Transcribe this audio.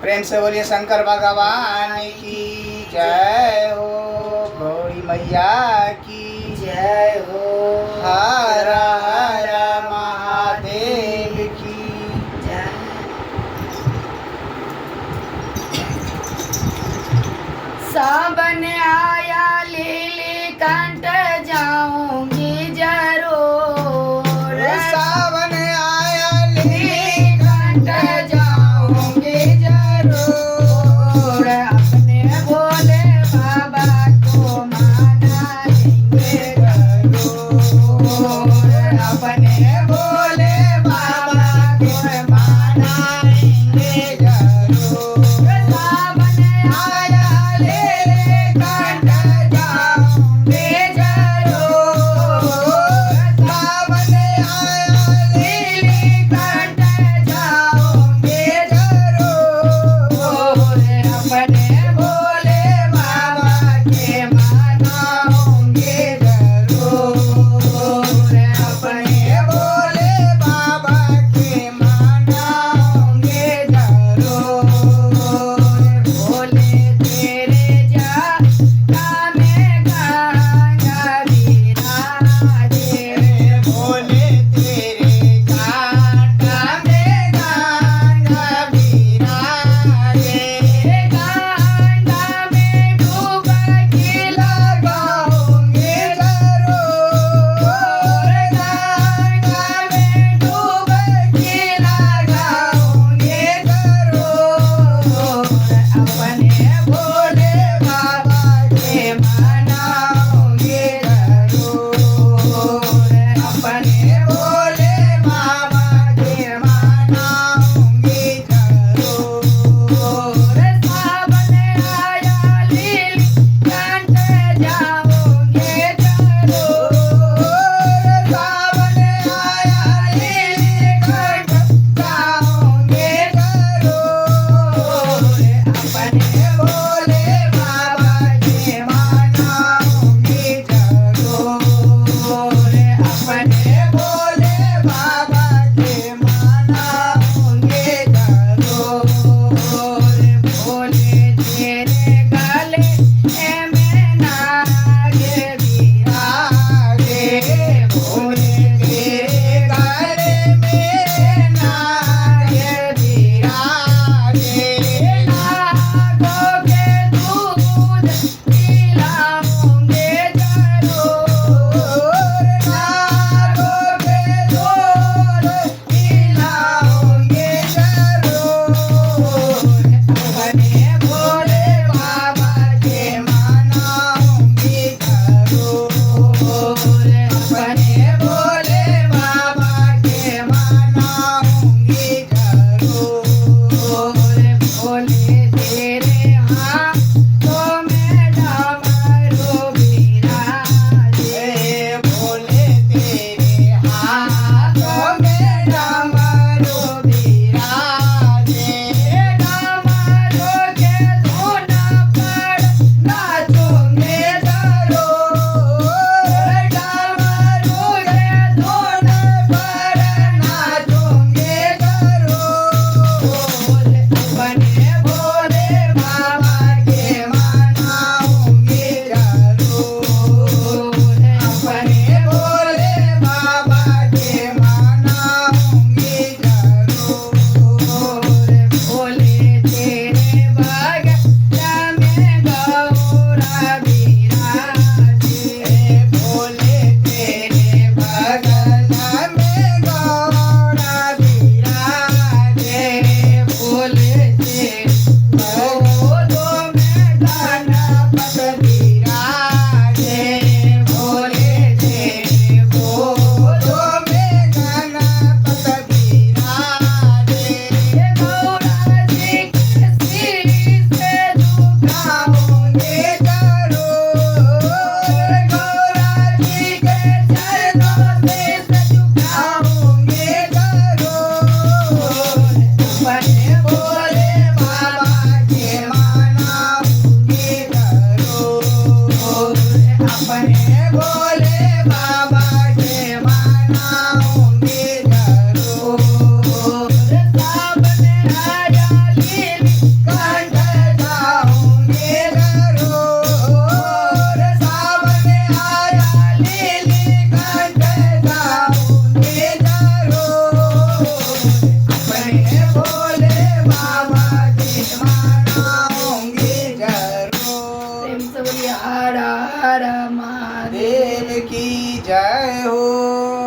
प्रेम से बोलिए शंकर भगवान की जय हो। गौरी मैया की जय हो। हर हर महादेव की जय। सावन आया लीली कंठ जाऊंगी जरूर। सावन आया लीली कंठ जाऊंगी जरूर। अपने भोले बाबा को मनाएंगे जरूर। अपने भोले बाबा को मनाएंगे जरूर। सावन आया लीली कंठ जाऊंगे जरूर। सावन आया लीली कंठ जाऊंगे जरूर। अपने भोले बाबा के मनाऊंगे जरूर। अपने भोले बाबा के मनाऊंगे जरूर। भोले तेरे जाता में गंगा विराजे। भोले तेरे घाटा में गंगा विराजे। गंगा में डुबकी लगाऊंगे जरूर। गंगा में डुबकी लगाऊंगे जरूर। अपने भोले बाबा के मनाऊंगे जरूर। अपने भोले बाबा के मनाऊंगे जरूर। सावन आया लीली कंठ जाऊंगे जरूर। सावन आया लीली कंठ जाऊंगे जरूर। अपने भोले बाबा के मनाऊंगे जरूर। अपने भोले बाबा के मनाऊंगे जरूर। भोले तेरे गले में नाग विराजे। भोले तेरे गले में नाग विराजे। नागों के दूध पिलाऊंगे जरूर। नागों के दूध पिलाऊंगे जरूर। अपने भोले बाबा के मनाऊंगे जरूर। अपने भोले बाबा के मनाऊंगे जरूर। भोले तेरे हाथों में डमरू विराजे। भोले तेरे हाथों में डमरू विराजे। डमरू के धुन पर नाचूंगे जरूर। डमरू के धुन पर नाचूंगे जरूर। अपने भोले बाबा के मनाऊंगे जरूर। अपने भोले बाबा के मनाऊंगे जरूर। भोले तेरे बगल में गौरा विराजे। भोले तेरे बगल में गौरा विराजे। भोले तेरे गोदों में गणपति विराजे। भोले तेरे गोदों में गणपति विराजे। गौरा जी के सिर से झुकाऊंगे जरूर। गौरा जी के चरणों से झुकाऊंगे जरूर। अपने भोले बाबा के मनाऊंगे जरूर। अपने भोले बाबा के मनाऊंगे जरूर। सावन आया लीली महादेव देव की जय हो